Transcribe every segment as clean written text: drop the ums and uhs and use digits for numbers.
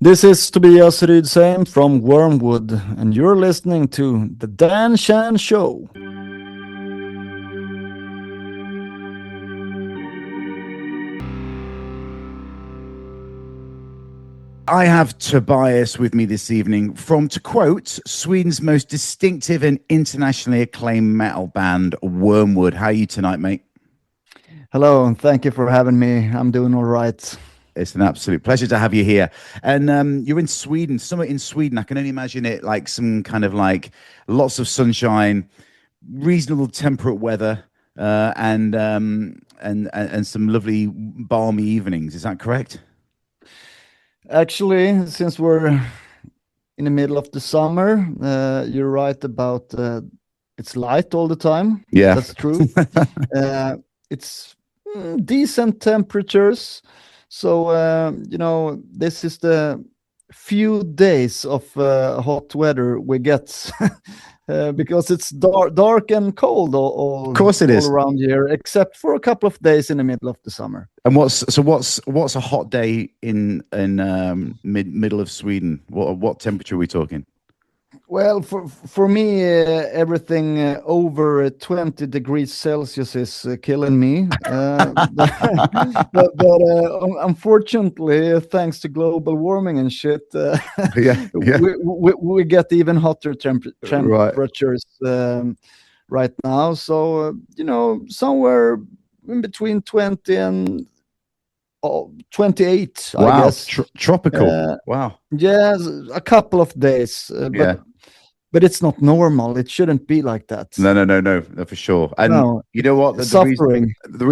This is Tobias Rydsheim from Wormwood, and you're listening to The Dan Shan Show. I have Tobias with me this evening from, to quote, Sweden's most distinctive and internationally acclaimed metal band, Wormwood. How are you tonight, mate? Hello, and thank you for having me. I'm doing all right. It's an absolute pleasure to have you here. And you're in Sweden, somewhere in Sweden. I can only imagine it like some kind of like lots of sunshine, reasonable temperate weather, and some lovely balmy evenings. Is that correct? Actually, since we're in the middle of the summer, you're right about it's light all the time. Yeah, that's true. It's decent temperatures. So, this is the few days of hot weather we get because it's dark and cold all, of course it all is. around here, except for a couple of days in the middle of the summer. And what's a hot day in middle of Sweden? What temperature are we talking? Well, for me, everything over 20 degrees Celsius is killing me. But unfortunately, thanks to global warming and shit, we get even hotter temperatures right now. So, somewhere in between 20 and 28, wow. I guess. Tropical. Wow. Yeah, a couple of days. But it's not normal. It shouldn't be like that. No, for sure. And you know what? The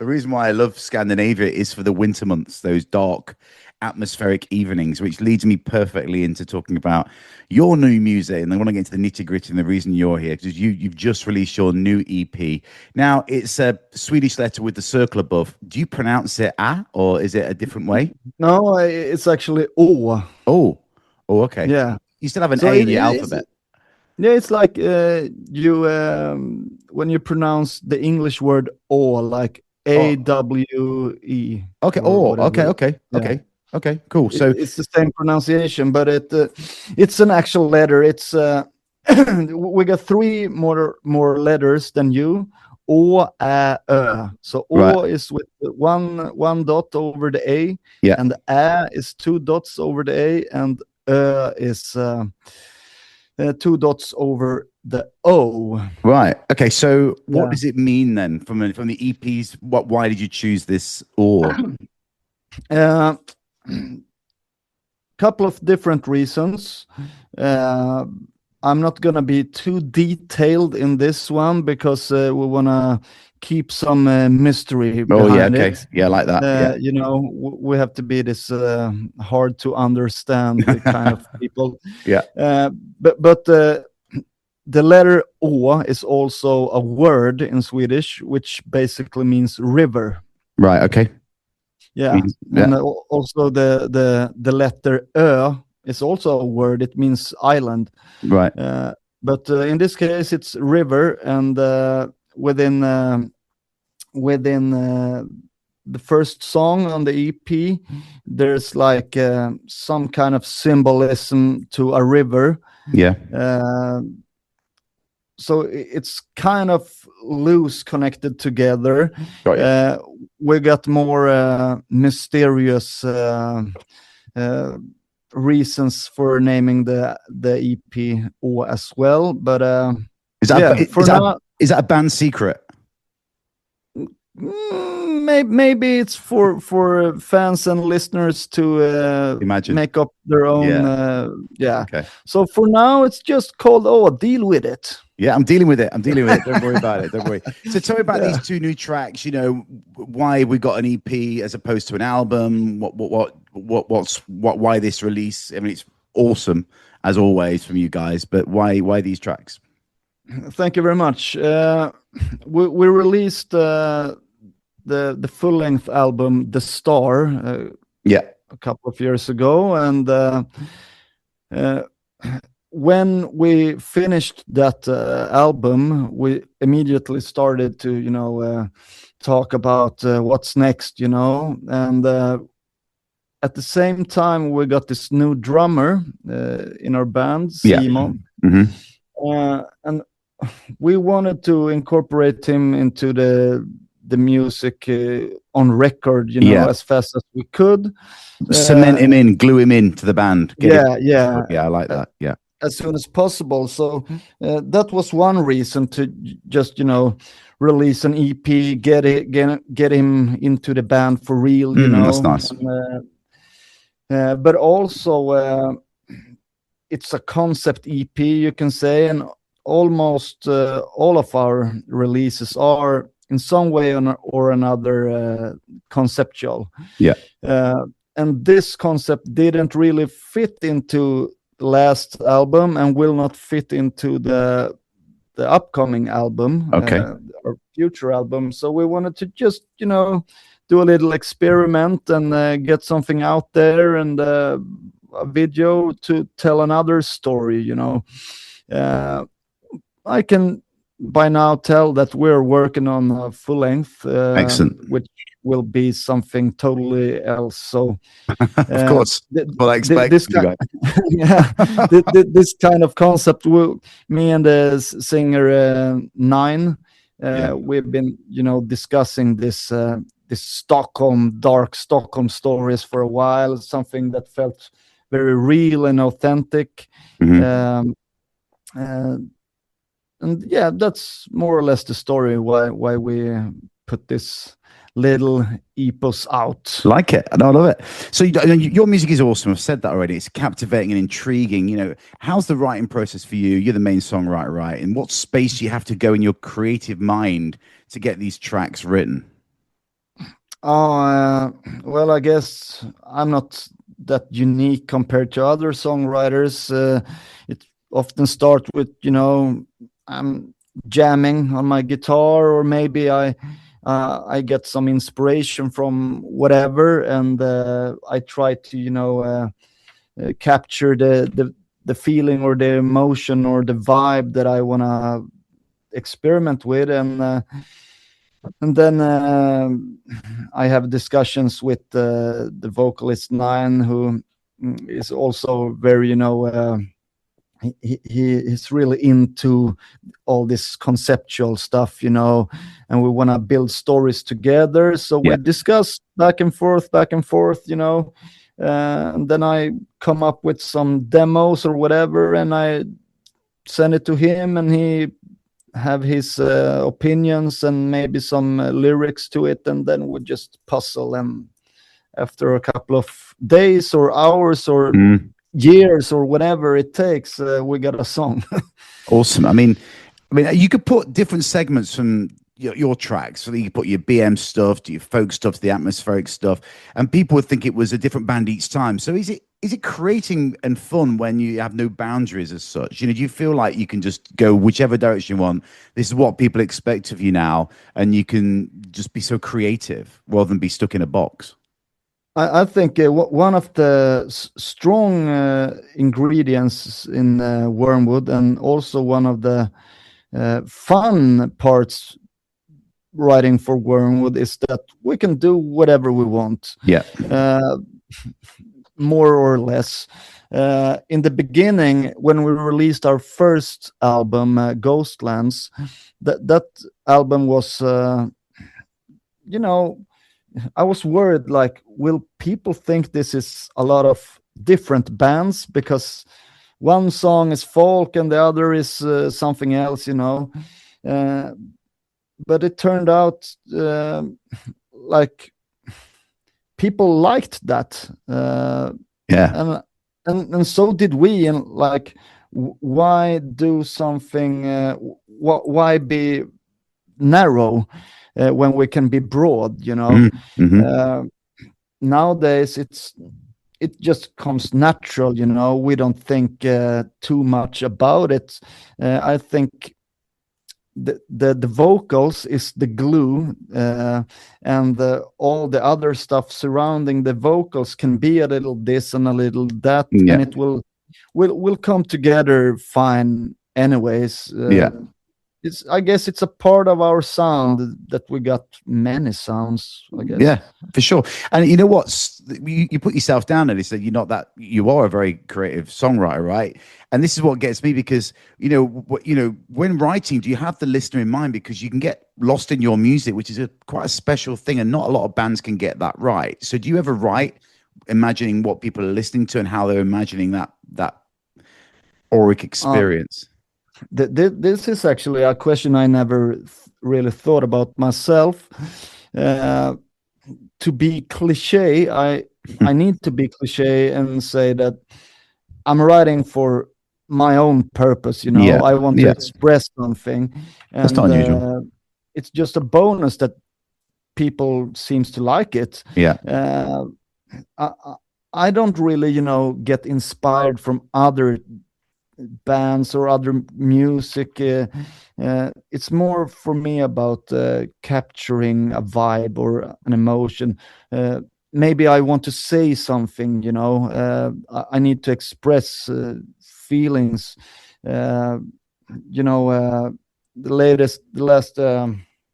reason why I love Scandinavia is for the winter months, those dark atmospheric evenings, which leads me perfectly into talking about your new music. And I want to get into the nitty gritty and the reason you're here, because you've just released your new EP. Now, it's a Swedish letter with the circle above. Do you pronounce it A, or is it a different way? No, it's actually O. Oh, okay. Yeah. You still have an A in your alphabet. Yeah, it's like you when you pronounce the English word "o," like AWE. Okay. Okay. Cool. So it's the same pronunciation, but it's an actual letter. It's we got three more letters than you. O, A, Ö. So O is with one dot over the A, and the A is two dots over the A, and is two dots over the O. Right. Okay. So what does it mean then from the EPs? Why did you choose this O? Couple of different reasons. I'm not gonna be too detailed in this one because we wanna keep some mystery behind it. Yeah, I like that. We have to be this hard to understand kind of people. But the letter O is also a word in Swedish, which basically means river. Right. Okay. Yeah. And also the letter Ö is also a word. It means island. Right. But in this case, it's river, and within the first song on the EP, there's like some kind of symbolism to a river. Yeah. So it's kind of loose connected together. We got more mysterious reasons for naming the EP O as well, but is that a band secret? Maybe it's for fans and listeners to make up their own. Okay. So for now, it's just called Deal With It. Yeah, I'm dealing with it. Don't worry about it. Don't worry. So tell me about these two new tracks. Why we got an EP as opposed to an album. Why this release? I mean, it's awesome as always from you guys, but why these tracks? Thank you very much. We released the full-length album The Star a couple of years ago, and when we finished that album, we immediately started to talk about what's next, and at the same time, we got this new drummer in our band, Simon. And we wanted to incorporate him into the music on record, as fast as we could. Cement him in, glue him into the band. Yeah, I like that. Yeah, as soon as possible. So that was one reason to just release an EP, get him into the band for real. That's nice. But also, it's a concept EP, you can say, and almost all of our releases are in some way or another conceptual. Yeah. And this concept didn't really fit into the last album and will not fit into the upcoming album, or future album. So we wanted to just, do a little experiment and get something out there, and a video to tell another story. I can by now tell that we're working on a full length, excellent, which will be something totally else. So of course, well, I expect this kind of concept. Me and the singer Nine, we've been discussing this dark Stockholm stories for a while. Something that felt very real and authentic. And yeah, that's more or less the story why we put this little epos out. Like it, and I love it. So your music is awesome. I've said that already. It's captivating and intriguing. How's the writing process for you? You're the main songwriter, right? And what space do you have to go in your creative mind to get these tracks written? Well, I guess I'm not that unique compared to other songwriters. It often starts with I'm jamming on my guitar, or maybe I get some inspiration from whatever, and I try to capture the feeling or the emotion or the vibe that I want to experiment with, and then I have discussions with the vocalist Nine, who is also very he's really into all this conceptual stuff, and we want to build stories together. So we discuss back and forth, and then I come up with some demos or whatever, and I send it to him, and he have his opinions and maybe some lyrics to it, and then we just puzzle, and after a couple of days or hours or years or whatever it takes, we got a song. Awesome. I mean, you could put different segments from your tracks. So you could put your BM stuff to your folk stuff to the atmospheric stuff, and people would think it was a different band each time. So is it creating and fun when you have no boundaries as such? Do you feel like you can just go whichever direction you want? This is what people expect of you now, and you can just be so creative rather than be stuck in a box. I think one of the strong ingredients in Wormwood, and also one of the fun parts writing for Wormwood, is that we can do whatever we want. Yeah. More or less. In the beginning, when we released our first album, Ghostlands, that album was, I was worried, like, will people think this is a lot of different bands? Because one song is folk and the other is something else, but it turned out like people liked that. And so did we. And like, why do something? Why be narrow when we can be broad? Nowadays, it just comes natural. We don't think too much about it. I think the vocals is the glue, and all the other stuff surrounding the vocals can be a little this and a little that, and it will come together fine anyways. I guess it's a part of our sound that we got many sounds, I guess. Yeah, for sure. And you know what? You put yourself down and said you are a very creative songwriter, right? And this is what gets me, because when writing, do you have the listener in mind? Because you can get lost in your music, which is quite a special thing, and not a lot of bands can get that right. So do you ever write imagining what people are listening to and how they're imagining that auric experience? This is actually a question I never really thought about myself. To be cliche, I need to be cliche and say that I'm writing for my own purpose. I want to express something, and that's not unusual. It's just a bonus that people seems to like it. I don't really get inspired from other bands or other music. It's more for me about capturing a vibe or an emotion. Maybe I want to say something, I need to express feelings. The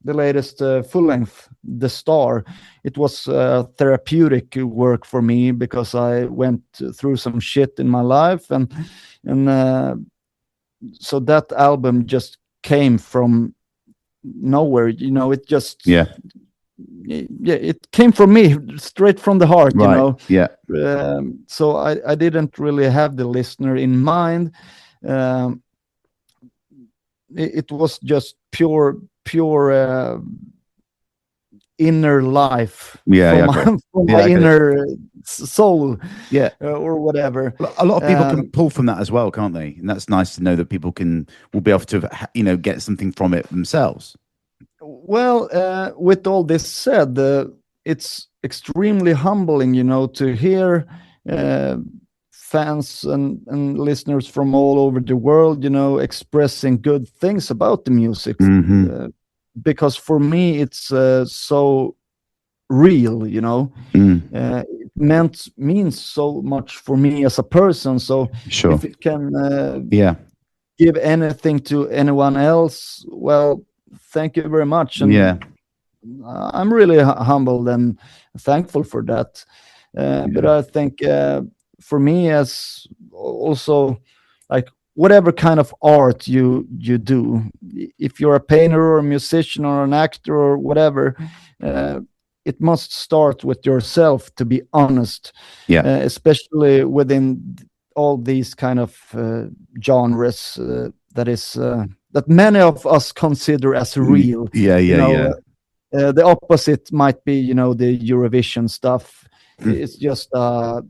latest full length, The Star, it was therapeutic work for me, because I went through some shit in my life, and so that album just came from nowhere. It just it came from me, straight from the heart. So I didn't really have the listener in mind. It was just pure inner life from my inner soul, or whatever. A lot of people can pull from that as well, can't they? And that's nice to know that people will be able to get something from it themselves. Well, with all this said, it's extremely humbling, to hear fans and listeners from all over the world, expressing good things about the music. Because for me, it's so real, it means so much for me as a person. So if it can give anything to anyone else, well, thank you very much. And I'm really humbled and thankful for that. But I think for me, as also, like, whatever kind of art you do, if you're a painter or a musician or an actor or whatever, it must start with yourself, to be honest. Especially within all these kind of genres that many of us consider as real. The opposite might be the Eurovision stuff. It's just a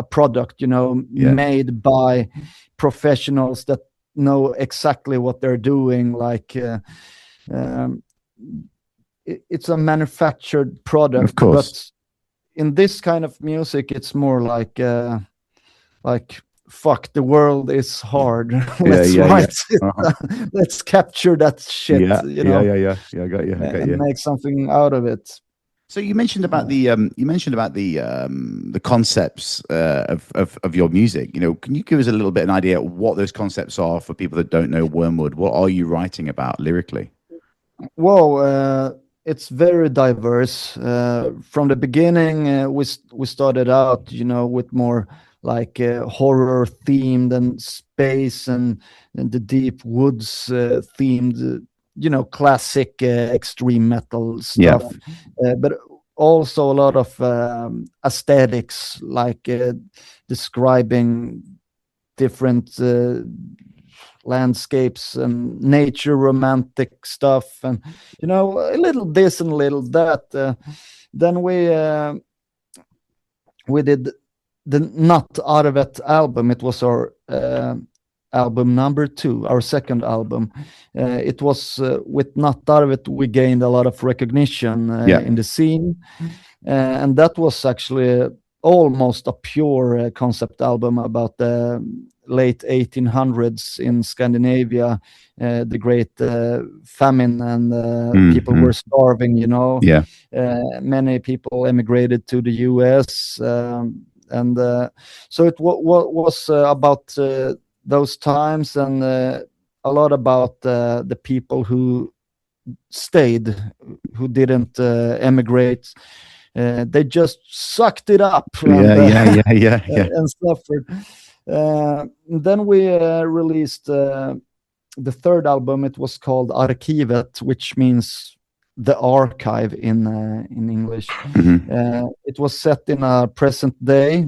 product made by professionals that know exactly what they're doing. Like it's a manufactured product, of course. But in this kind of music, it's more like fuck, the world is hard. Let's write it. Let's capture that shit. I got you. And make something out of it. So you mentioned about the concepts of your music. Can you give us a little bit of an idea of what those concepts are for people that don't know Wormwood? What are you writing about lyrically? Well, it's very diverse. From the beginning, we started out, with more like horror themed and space and the deep woods themed. Classic extreme metal stuff, but also a lot of aesthetics, like describing different landscapes and nature, romantic stuff, and a little this and a little that. Then we did the Not Out of It album. It was our album number 2, our second album. It was with Not Out of It we gained a lot of recognition in the scene, and that was actually almost a pure concept album about the late 1800s in Scandinavia, the great famine, and people were starving. Many people emigrated to the US, and so it was about those times, and a lot about the people who stayed, who didn't emigrate. They just sucked it up and suffered. Then we released the third album. It was called Arkivet, which means the archive in English. It was set in a present day,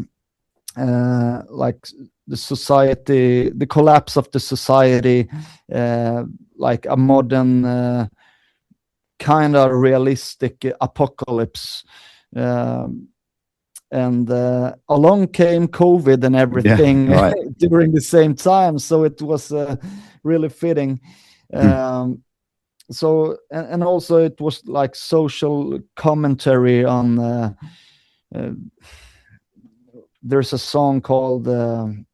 like the society, the collapse of the society, like a modern kind of realistic apocalypse. And along came COVID and everything during the same time, so it was really fitting. So and also it was like social commentary on there's a song called The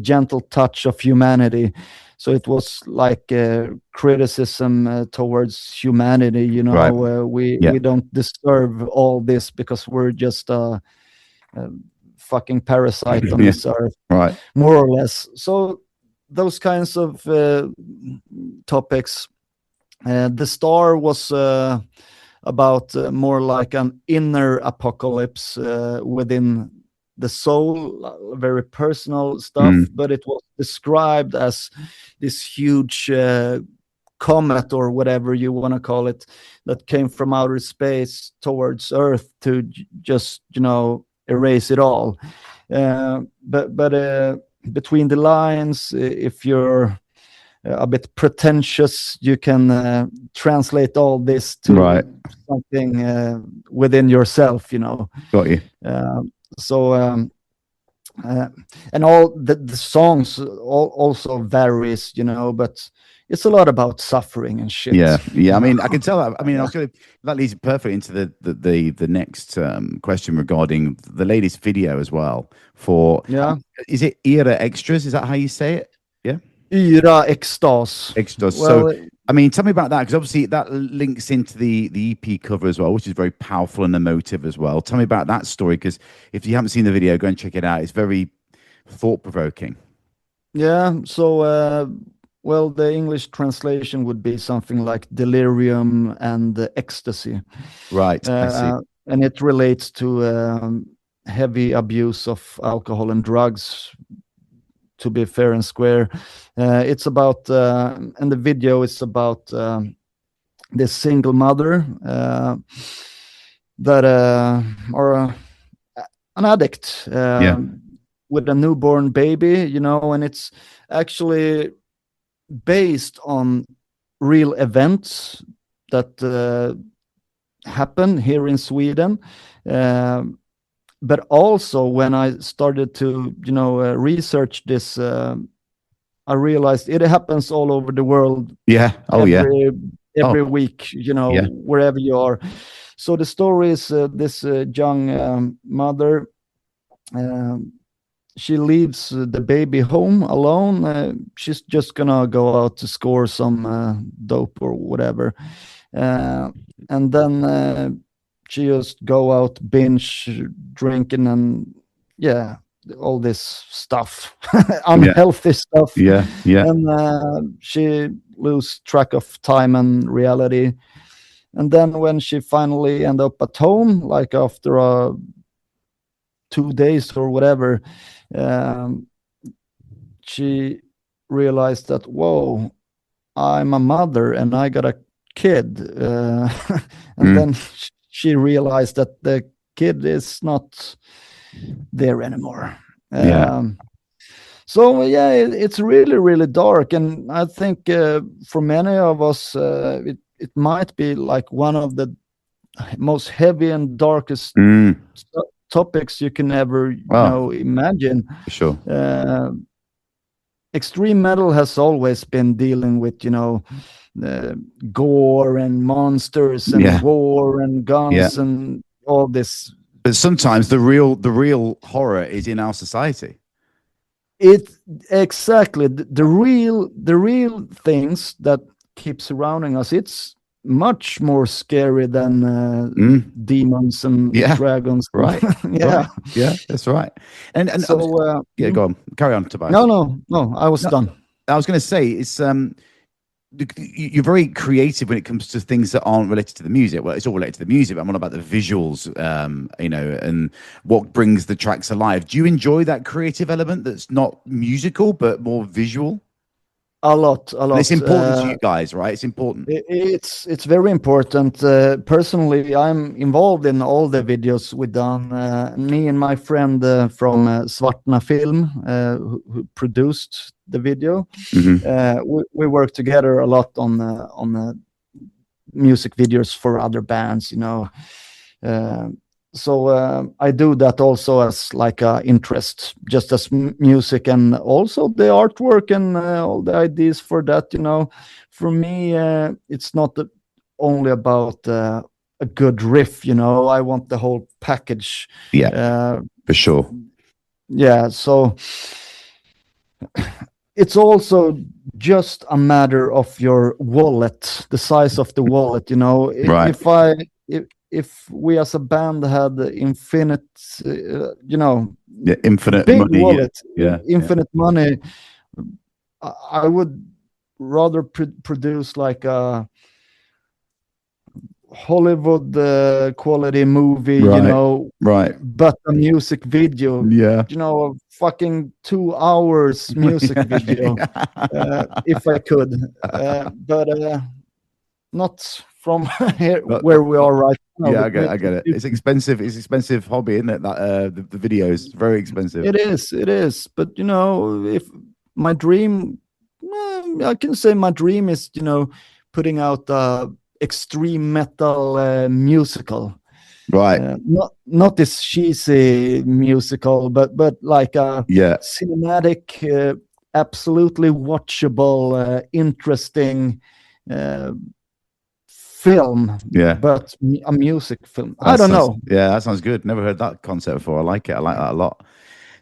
Gentle Touch of Humanity. So it was like criticism towards humanity, you know. We don't deserve all this because we're just a fucking parasite on this earth, more or less. So those kinds of topics. The Star was about more like an inner apocalypse within the soul, very personal stuff, but it was described as this huge comet or whatever you want to call it that came from outer space towards Earth to just, you know, erase it all. But between the lines, if you're a bit pretentious, you can translate all this to something within yourself, you know. Got you. So and all the songs also varies, you know, but it's a lot about suffering and shit. Yeah. I mean, I can tell that. I mean, that leads perfectly into the next question regarding the latest video as well. For is it Era Extras? Is that how you say it? Yeah. Yra Extas. Extas. Well, so, I mean, tell me about that, because obviously that links into the EP cover as well, which is very powerful and emotive as well. Tell me about that story, because if you haven't seen the video, go and check it out. It's very thought-provoking. Yeah. So, well, the English translation would be something like delirium and ecstasy. Right. I see. And it relates to heavy abuse of alcohol and drugs, to be fair and square. It's about, and the video is about this single mother that or an addict with a newborn baby, you know, and it's actually based on real events that happen here in Sweden. But also when I started to, you know, research this, I realized it happens all over the world. Yeah. Every week, you know, wherever you are. So the story is this young mother. She leaves the baby home alone. She's just gonna go out to score some dope or whatever, and then she just go out binge drinking and all this stuff, unhealthy stuff. And she lose track of time and reality. And then when she finally end up at home, like after 2 days or whatever, she realized that, whoa, I'm a mother and I got a kid. And then she realized that the kid is not there anymore. So it's really, really dark. And I think for many of us, it might be like one of the most heavy and darkest topics you can ever imagine. Sure. Extreme metal has always been dealing with, you know, gore and monsters and war and guns and all this. But sometimes the real horror is in our society. It exactly the real things that keep surrounding us. It's much more scary than demons and dragons. Right. Yeah, that's right. And so go on, carry on, Tobias. No, I was done. I was going to say it's you're very creative when it comes to things that aren't related to the music. Well, it's all related to the music, but I'm all about the visuals, and what brings the tracks alive. Do you enjoy that creative element that's not musical but more visual? A lot. And it's important to you guys, right? It's important. It's very important. Personally, I'm involved in all the videos we've done. Me and my friend from Svartna Film, who produced the video, we work together a lot on music videos for other bands, so I do that also as like a interest, just as music, and also the artwork and all the ideas for that. For me, it's not only about a good riff. I want the whole package. Yeah, for sure. Yeah, so it's also just a matter of your wallet, the size of the wallet. Right. If we as a band had infinite, infinite big money, wallet, infinite money, I would rather produce like a Hollywood quality movie, right, but a music video, a fucking 2 hours music video, if I could, but not from here where we are right now. Yeah, I get it. It's expensive. It's expensive hobby, isn't it? That the videos, very expensive. It is. But if my dream, I can say my dream is putting out a extreme metal musical. Right. Not this cheesy musical, but like a cinematic, absolutely watchable, interesting film, but a music film. I don't know. Yeah, that sounds good. Never heard that concept before. I like it. I like that a lot.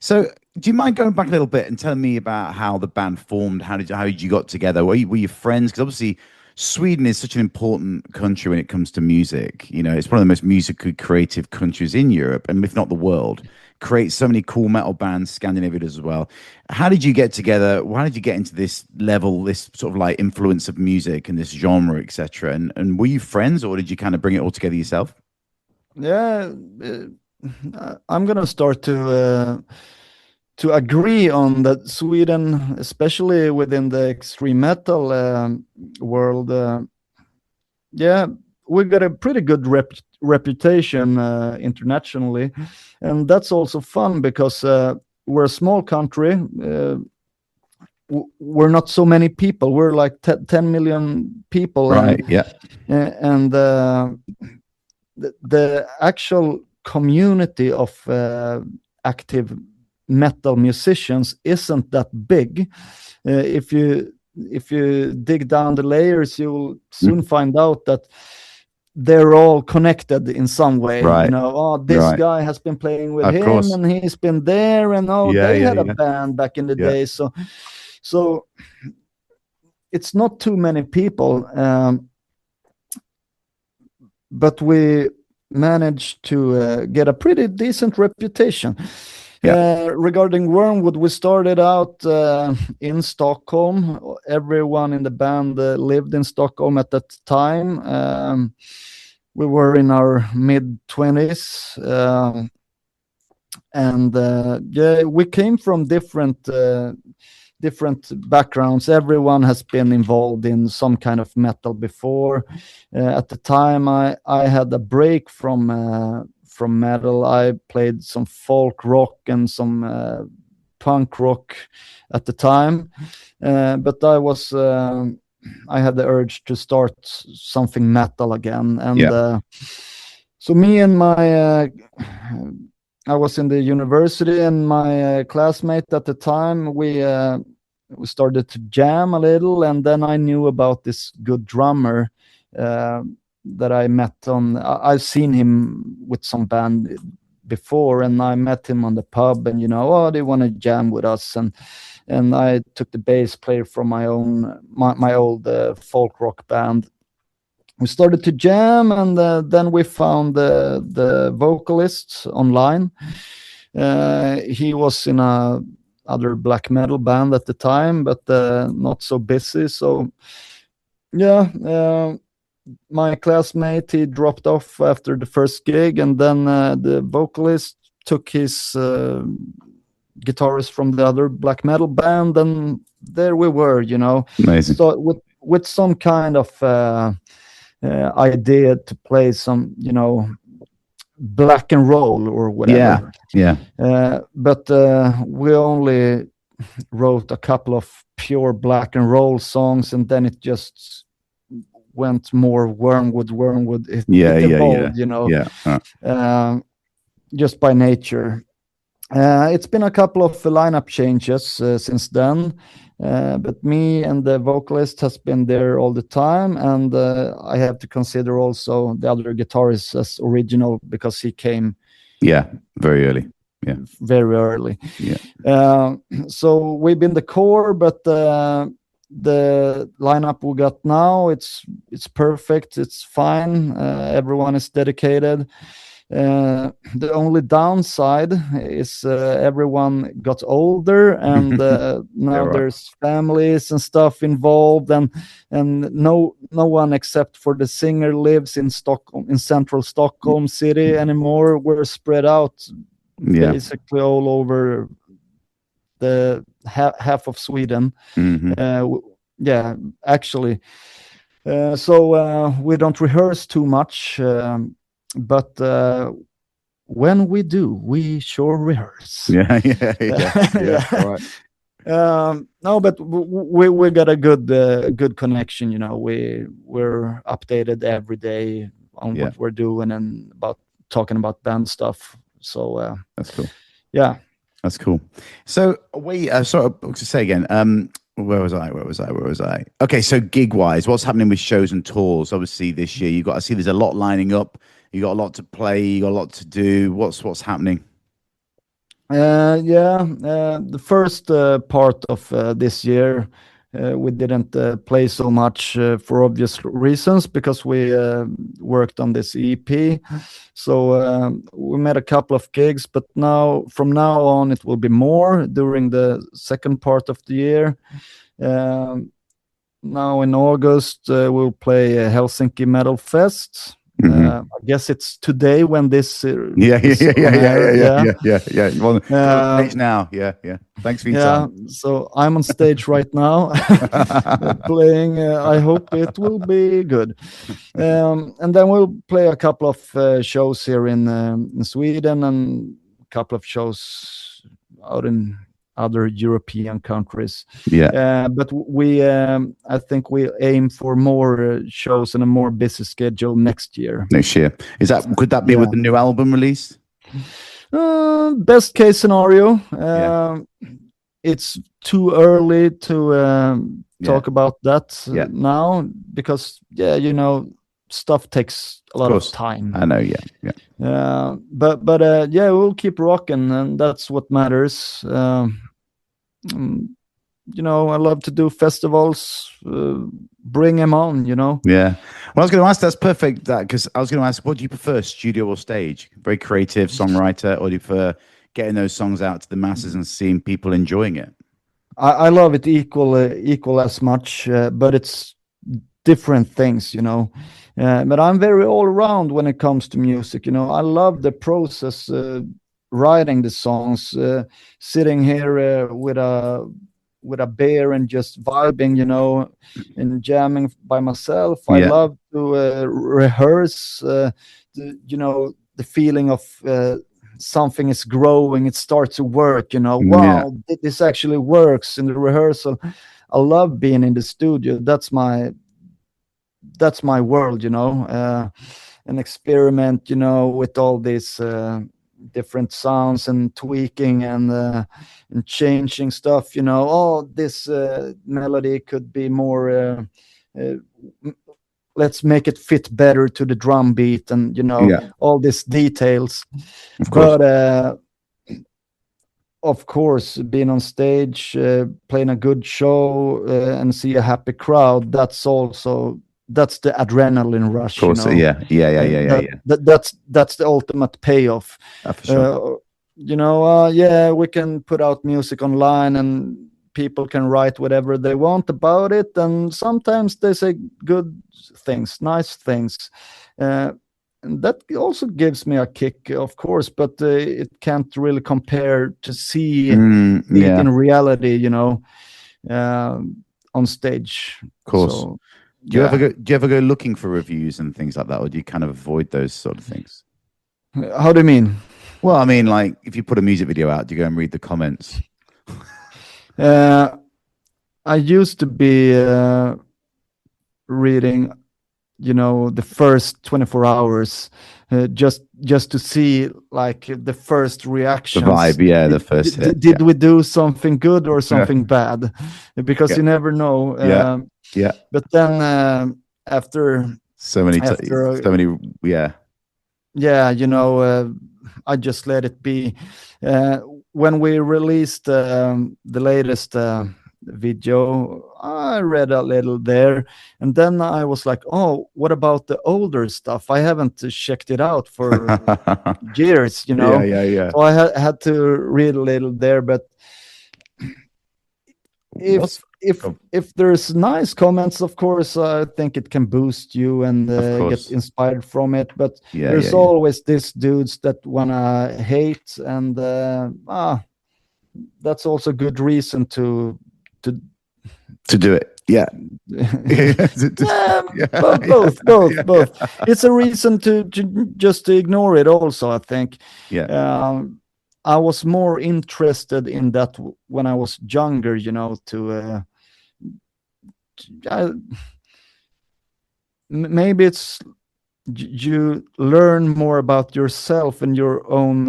So, do you mind going back a little bit and telling me about how the band formed? How did you got together? Were you friends? Because obviously, Sweden is such an important country when it comes to music. It's one of the most musically creative countries in Europe, and if not the world. Creates so many cool metal bands, Scandinavia as well. How did you get together? Why did you get into this level, this sort of like influence of music and this genre, etc.? And were you friends, or did you kind of bring it all together yourself? Yeah, I'm gonna start to agree on that. Sweden, especially within the extreme metal world, we got a pretty good reputation internationally, and that's also fun because we're a small country. We're not so many people. We're like 10 million people, right? And the actual community of active metal musicians isn't that big. If you dig down the layers, you'll soon find out that they're all connected in some way. Right. This guy has been playing with him, course. and he's been there, and they had a band back in the day. So it's not too many people, but we managed to get a pretty decent reputation. Regarding Wormwood, we started out in Stockholm. Everyone in the band lived in Stockholm at that time. We were in our mid-20s, and we came from different backgrounds. Everyone has been involved in some kind of metal before. At the time, I had a break from metal. I played some folk rock and some punk rock at the time, but I had the urge to start something metal again. And so me and I was in the university, and my classmate at the time, we started to jam a little, and then I knew about this good drummer that I met I've seen him with some band before, and I met him on the pub, and they want to jam with us, and I took the bass player from my old folk rock band. We started to jam, and then we found the vocalist online. He was in a other black metal band at the time, but not so busy. So yeah, my classmate, he dropped off after the first gig, and then the vocalist took his guitarist from the other black metal band, and there we were, Amazing. So with some kind of idea to play some, black and roll or whatever. Yeah. But we only wrote a couple of pure black and roll songs, and then it just went more Wormwood. It evolved, just by nature. It's been a couple of lineup changes since then, but me and the vocalist has been there all the time, and I have to consider also the other guitarist as original because he came very early. So we've been the core, but the lineup we got now, it's perfect, it's fine, everyone is dedicated. The only downside is everyone got older, and now there's families and stuff involved, and no one except for the singer lives in Stockholm, in central Stockholm city anymore. We're spread out basically all over the half of Sweden. Actually, so we don't rehearse too much, but when we do, we sure rehearse. All right. No, but we got a good connection. We're updated every day on what we're doing and talking about band stuff. So that's cool. Yeah, that's cool. So to say again. Where was I? Okay, so gig-wise, what's happening with shows and tours? Obviously, this year I see there's a lot lining up. You got a lot to play. You got a lot to do. What's happening? The first part of this year, we didn't play so much for obvious reasons because we worked on this EP. So we made a couple of gigs, but from now on, it will be more during the second part of the year. Now in August, we'll play Helsinki Metal Fest. I guess it's today when this Well, now, thanks for your time. So I'm on stage right now playing. I hope it will be good. And then we'll play a couple of shows here in Sweden and a couple of shows out in other European countries. But I think we aim for more shows and a more busy schedule next year. Could that be with the new album release? Best case scenario. It's too early to talk about that now because stuff takes a lot of time. I know. But we'll keep rocking, and that's what matters. I love to do festivals. Bring them on. Well, I was going to ask. That's perfect. Because I was going to ask, what do you prefer, studio or stage? Very creative songwriter, or do you prefer getting those songs out to the masses and seeing people enjoying it? I love it equal as much, but it's different things, but I'm very all around when it comes to music. I love the process, writing the songs, sitting here with a beer and just vibing, and jamming by myself. I love to rehearse, the feeling of something is growing, it starts to work, wow, this actually works in the rehearsal. I love being in the studio. That's my world, an experiment, with all these different sounds and tweaking and changing stuff, this melody could be more, let's make it fit better to the drum beat and, all these details. But of course, being on stage, playing a good show and see a happy crowd, that's the adrenaline rush. Of course, That's the ultimate payoff. For sure. yeah, we can put out music online and people can write whatever they want about it, and sometimes they say good things, nice things, and that also gives me a kick, of course, but it can't really compare to see it in reality, on stage. Of course. So, do you ever go looking for reviews and things like that, or do you kind of avoid those sort of things? How do you mean? Well, I mean, like if you put a music video out, do you go and read the comments? I used to be reading, the first 24 hours, just to see like the first reactions. The vibe, the first hit. Did we do something good or something bad? Because you never know. Yeah. But then after so many, I just let it be. When we released the latest video, I read a little there, and then I was like, oh, what about the older stuff? I haven't checked it out for years, Yeah. So I had to read a little there, but if there's nice comments, of course, I think it can boost you and get inspired from it. But there's always these dudes that wanna hate, and that's also good reason to do it. Yeah. Both. It's a reason to just ignore it also, I think. I was more interested in that when I was younger, maybe it's you learn more about yourself and your own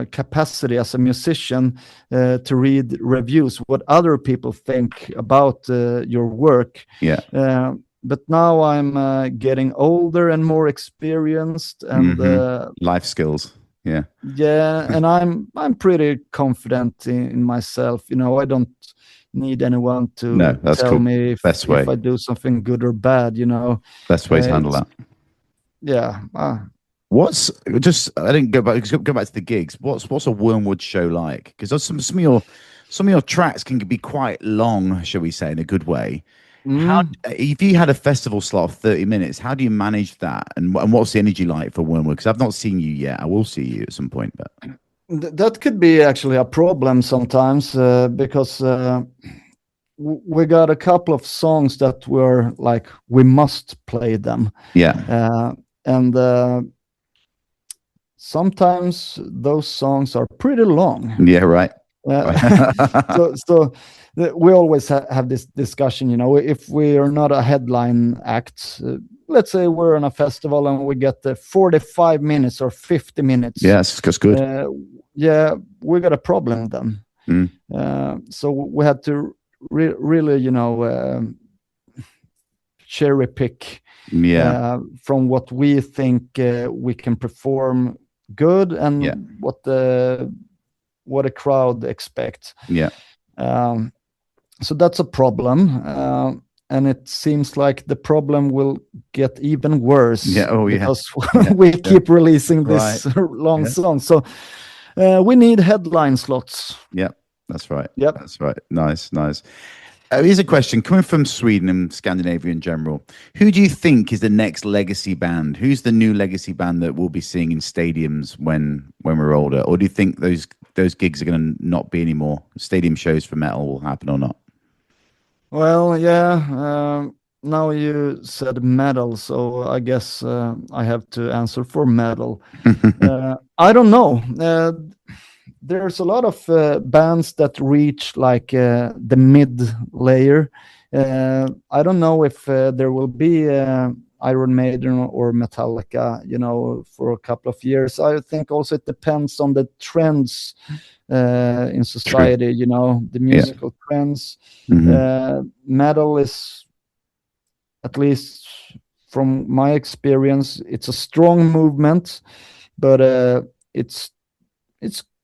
capacity as a musician to read reviews, what other people think about your work. But now I'm getting older and more experienced, and life skills. And I'm pretty confident in myself. I don't need anyone to tell me if I do something good or bad. Best way to handle that. What's just I didn't go back to the gigs. What's a Wormwood show like? Because some of your tracks can be quite long, shall we say, in a good way. How, if you had a festival slot of 30 minutes, how do you manage that? And what's the energy like for Wormwood? Because I've not seen you yet. I will see you at some point, but that could be actually a problem sometimes, because we got a couple of songs that were like, we must play them. And sometimes those songs are pretty long. So we always have this discussion, if we are not a headline act, let's say we're on a festival and we get 45 minutes or 50 minutes. Yes, that's good. We got a problem then. So we had to really, cherry pick from what we think we can perform good and what a crowd expects. So that's a problem, and it seems like the problem will get even worse. Because we keep releasing this long song. So we need headline slots. That's right. That's right. Nice. Here's a question coming from Sweden and Scandinavia in general. Who do you think is the next legacy band? Who's the new legacy band that we'll be seeing in stadiums when we're older? Or do you think those gigs are going to not be anymore? Stadium shows for metal will happen or not? Well, now you said metal, so I guess I have to answer for metal. I don't know. There's a lot of bands that reach like the mid layer. I don't know if there will be Iron Maiden or Metallica, for a couple of years. I think also it depends on the trends in society, the musical trends. Metal is, at least from my experience, it's a strong movement, but it's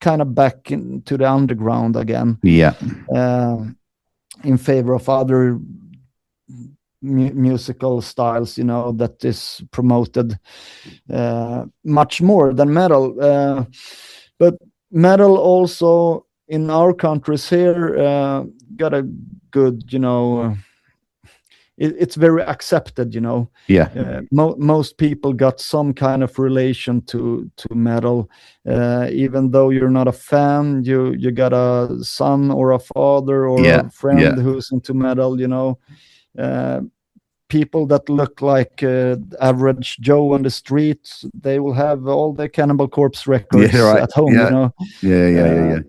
kind of back into the underground again. In favor of other musical styles, that is promoted much more than metal. But metal also in our countries here got a good, it's very accepted, Yeah. Most people got some kind of relation to metal, even though you're not a fan. You got a son or a father or a friend who's into metal. People that look like average Joe on the street, they will have all the Cannibal Corpse records at home. Yeah.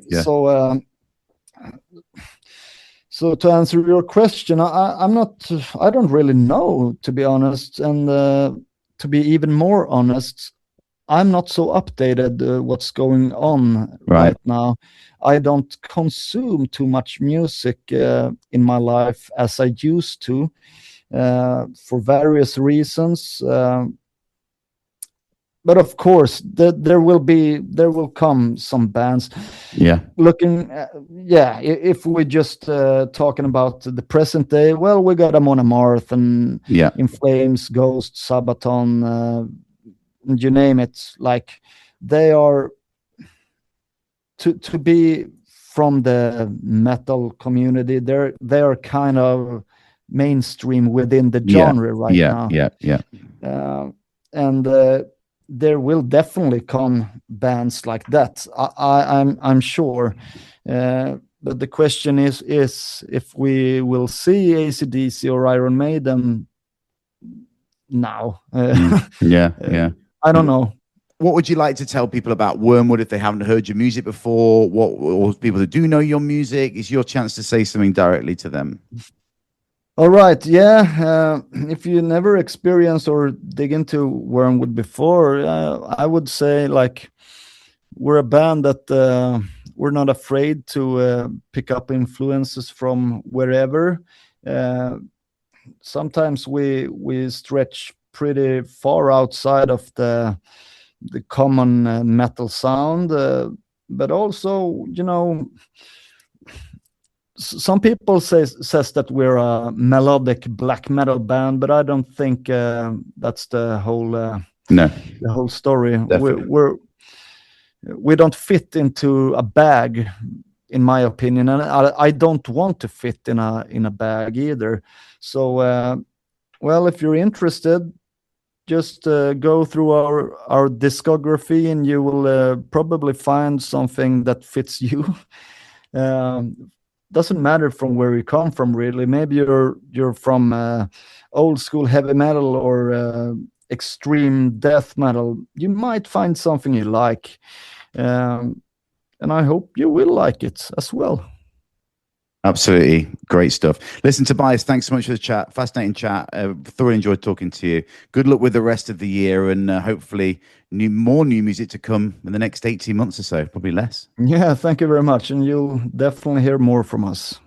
So to answer your question, I don't really know, to be honest. And to be even more honest, I'm not so updated what's going on right now. I don't consume too much music in my life as I used to, for various reasons. But of course, there will come some bands. Yeah. If we're just talking about the present day, well, we got Amon Amarth and In Flames, Ghost, Sabaton, you name it. Like, they are to be from the metal community. They are kind of mainstream within the genre now. And there will definitely come bands like that. I'm sure. But the question is if we will see AC/DC or Iron Maiden now. I don't know. What would you like to tell people about Wormwood if they haven't heard your music before? Or people that do know your music? It's your chance to say something directly to them. All right, if you never experienced or dig into Wormwood before, I would say, like, we're a band that we're not afraid to pick up influences from wherever. Sometimes we stretch pretty far outside of the common metal sound, but also, some people says that we're a melodic black metal band, but I don't think that's the whole the whole story. We don't fit into a bag, in my opinion, and I don't want to fit in a bag either. So well, if you're interested, just go through our discography and you will probably find something that fits you. Doesn't matter from where you come from, really. Maybe you're from old school heavy metal or extreme death metal. You might find something you like, and I hope you will like it as well. Absolutely. Great stuff. Listen, Tobias, thanks so much for the chat. Fascinating chat. Thoroughly enjoyed talking to you. Good luck with the rest of the year, and hopefully more new music to come in the next 18 months or so, probably less. Yeah, thank you very much. And you'll definitely hear more from us.